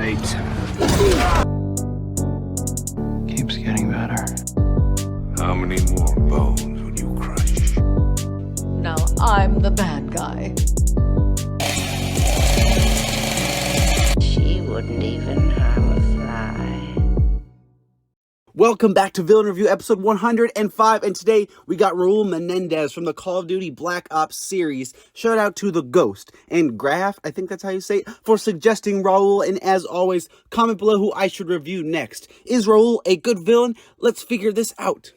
right. Keeps getting better. How many more bones will you crush? Now I'm the bad guy. She wouldn't even harm a fly. Welcome back to Villain Review episode 105, and today we got Raul Menendez from the Call of Duty Black Ops series. Shout out to The Ghost and Graf, I think that's how you say it, for suggesting Raul, and as always, comment below who I should review next. Is Raul a good villain? Let's figure this out.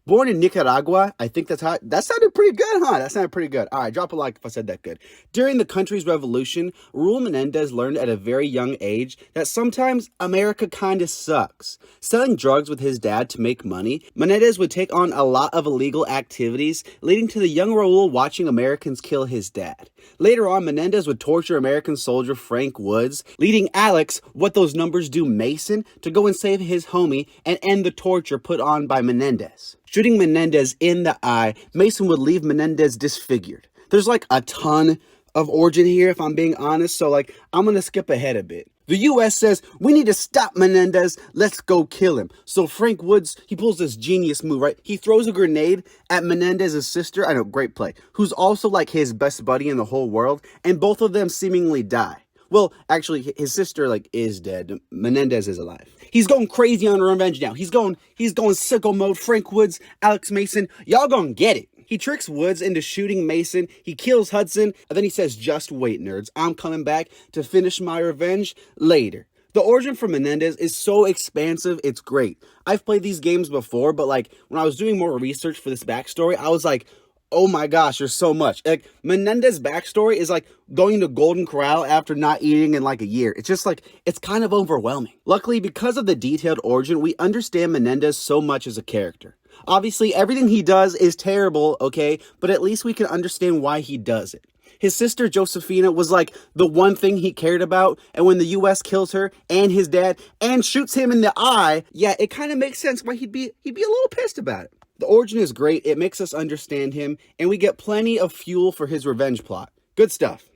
Born in Nicaragua, I think that's how, that sounded pretty good, huh? That sounded pretty good. All right, drop a like if I said that good. During the country's revolution, Raul Menendez learned at a very young age that sometimes America kinda sucks. Selling drugs with his dad to make money, Menendez would take on a lot of illegal activities, leading to the young Raul watching Americans kill his dad. Later on, Menendez would torture American soldier Frank Woods, leading Alex, what those numbers do Mason, to go and save his homie and end the torture put on by Menendez. Shooting Menendez in the eye, Mason would leave Menendez disfigured. There's like a ton of origin here, if I'm being honest, so like I'm gonna skip ahead a bit. The US says, we need to stop Menendez, let's go kill him. So Frank Woods, he pulls this genius move, right? He throws a grenade at Menendez's sister, I know, great play, who's also like his best buddy in the whole world, and both of them seemingly die. Well, actually, his sister, like, is dead. Menendez is alive. He's going crazy on revenge now. He's going sicko mode. Frank Woods, Alex Mason, y'all gonna get it. He tricks Woods into shooting Mason. He kills Hudson, and then he says, just wait, nerds. I'm coming back to finish my revenge later. The origin for Menendez is so expansive, it's great. I've played these games before, but, like, when I was doing more research for this backstory, I was like, oh my gosh, there's so much. Like, Menendez's backstory is like going to Golden Corral after not eating in like a year. It's just like, it's kind of overwhelming. Luckily, because of the detailed origin, we understand Menendez so much as a character. Obviously, everything he does is terrible, okay? But at least we can understand why he does it. His sister, Josefina, was like the one thing he cared about, and when the US kills her and his dad and shoots him in the eye, yeah, it kind of makes sense why he'd be a little pissed about it. The origin is great, it makes us understand him, and we get plenty of fuel for his revenge plot. Good stuff.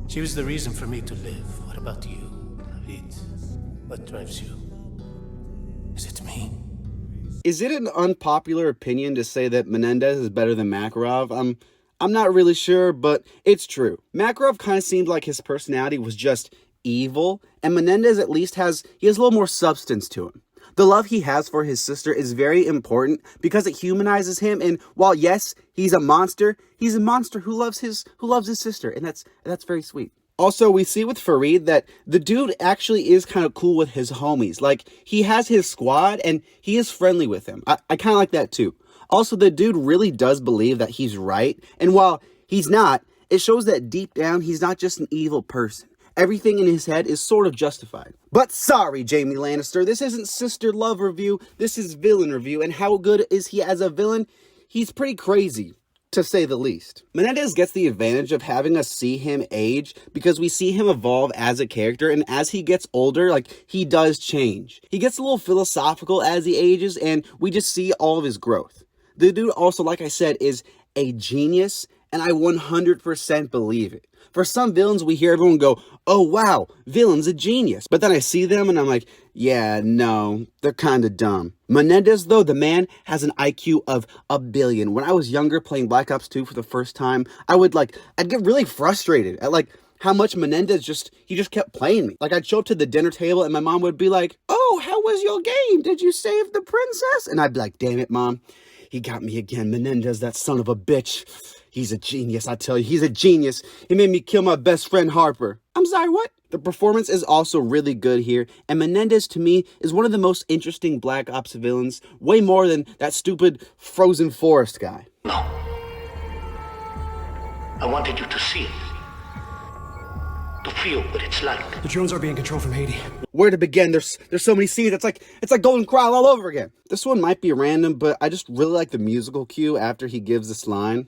She was the reason for me to live. What about you, David? What drives you? Is it me? Is it an unpopular opinion to say that Menendez is better than Makarov? I'm not really sure, but it's true. Makarov kind of seemed like his personality was just evil, and Menendez at least has a little more substance to him. The love he has for his sister is very important because it humanizes him, and while yes, he's a monster who loves his sister, and that's very sweet. Also, we see with Farid that the dude actually is kind of cool with his homies. Like, he has his squad and he is friendly with them. I kind of like that too. Also, the dude really does believe that he's right, and while he's not, it shows that deep down he's not just an evil person. Everything in his head is sort of justified. But sorry, Jamie Lannister, this isn't sister love review, this is villain review, and how good is he as a villain? He's pretty crazy, to say the least. Menendez gets the advantage of having us see him age because we see him evolve as a character, and as he gets older, like, he does change. He gets a little philosophical as he ages, and we just see all of his growth. The dude also, like I said, is a genius, and I 100% believe it. For some villains, we hear everyone go, oh wow, villain's a genius. But then I see them and I'm like, yeah, no, they're kind of dumb. Menendez, though, the man has an IQ of 1 billion. When I was younger playing Black Ops 2 for the first time, I'd get really frustrated at like how much Menendez just kept playing me. Like, I'd show up to the dinner table and my mom would be like, oh, how was your game? Did you save the princess? And I'd be like, damn it, Mom, he got me again. Menendez, that son of a bitch. He's a genius, I tell you. He's a genius. He made me kill my best friend, Harper. I'm sorry, what? The performance is also really good here, and Menendez, to me, is one of the most interesting Black Ops villains, way more than that stupid Frozen Forest guy. No. I wanted you to see it. To feel what it's like. The drones are being controlled from Haiti. Where to begin? There's so many scenes. It's like Golden Corral all over again. This one might be random, but I just really like the musical cue after he gives this line.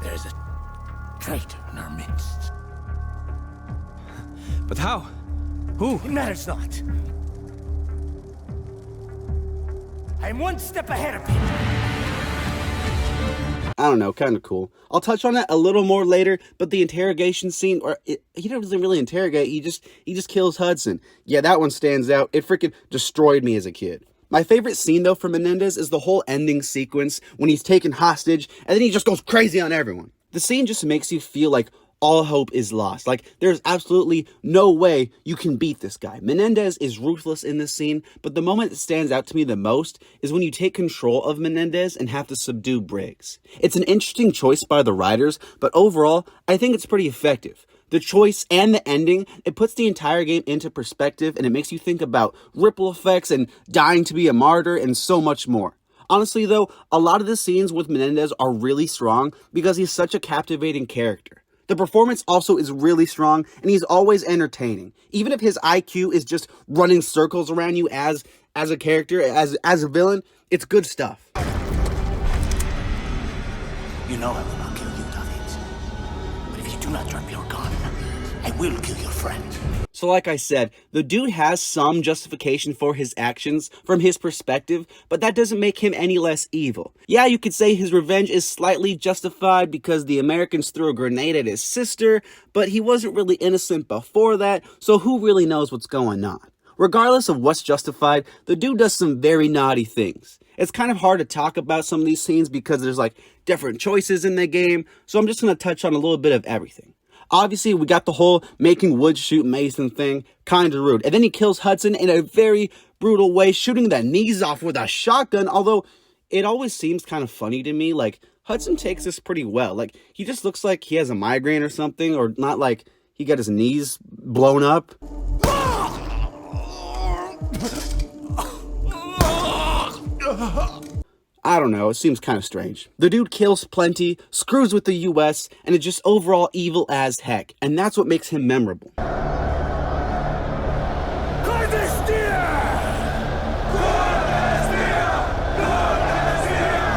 There's a traitor in our midst. But how? Who? It matters not. I'm one step ahead of you. I don't know, kind of cool. I'll touch on it a little more later, but the interrogation scene, he doesn't really interrogate, he just kills Hudson. Yeah, that one stands out. It freaking destroyed me as a kid. My favorite scene, though, for Menendez is the whole ending sequence when he's taken hostage, and then he just goes crazy on everyone. The scene just makes you feel like all hope is lost. Like, there's absolutely no way you can beat this guy. Menendez is ruthless in this scene, but the moment that stands out to me the most is when you take control of Menendez and have to subdue Briggs. It's an interesting choice by the writers, but overall, I think it's pretty effective. The choice and the ending, it puts the entire game into perspective, and it makes you think about ripple effects and dying to be a martyr and so much more. Honestly, though, a lot of the scenes with Menendez are really strong because he's such a captivating character. The performance also is really strong, and he's always entertaining. Even if his IQ is just running circles around you as a character, as a villain, it's good stuff. You know I will not kill you, David. But if you do not drop your gun, I will kill your friend. So like I said, the dude has some justification for his actions from his perspective, but that doesn't make him any less evil. Yeah, you could say his revenge is slightly justified because the Americans threw a grenade at his sister, but he wasn't really innocent before that, so who really knows what's going on? Regardless of what's justified, the dude does some very naughty things. It's kind of hard to talk about some of these scenes because there's like different choices in the game, so I'm just going to touch on a little bit of everything. Obviously, we got the whole making Wood shoot Mason thing, kind of rude. And then he kills Hudson in a very brutal way, shooting the knees off with a shotgun, although it always seems kind of funny to me. Like, Hudson takes this pretty well. Like, he just looks like he has a migraine or something, or not like he got his knees blown up. I don't know, it seems kind of strange. The dude kills plenty, screws with the US, and is just overall evil as heck, and that's what makes him memorable.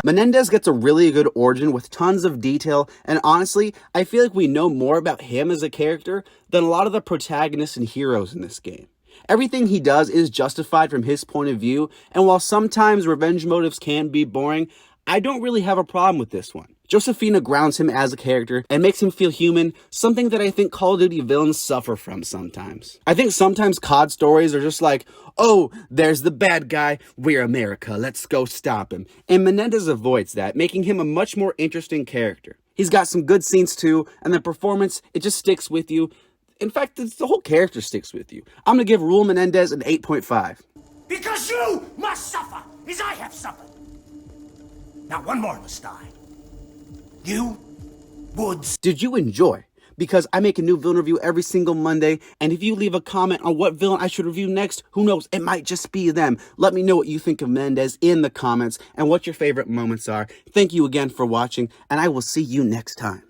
Menendez gets a really good origin with tons of detail, and honestly, I feel like we know more about him as a character than a lot of the protagonists and heroes in this game. Everything he does is justified from his point of view, and while sometimes revenge motives can be boring, I don't really have a problem with this one. Josefina grounds him as a character and makes him feel human, something that I think Call of Duty villains suffer from sometimes. I think sometimes COD stories are just like, oh, there's the bad guy, we're America, let's go stop him. And Menendez avoids that, making him a much more interesting character. He's got some good scenes too, and the performance, it just sticks with you. In fact, the whole character sticks with you. I'm going to give Raul Menendez an 8.5. Because you must suffer as I have suffered. Now one more must die. You, Woods. Did you enjoy? Because I make a new villain review every single Monday, and if you leave a comment on what villain I should review next, who knows, it might just be them. Let me know what you think of Menendez in the comments and what your favorite moments are. Thank you again for watching, and I will see you next time.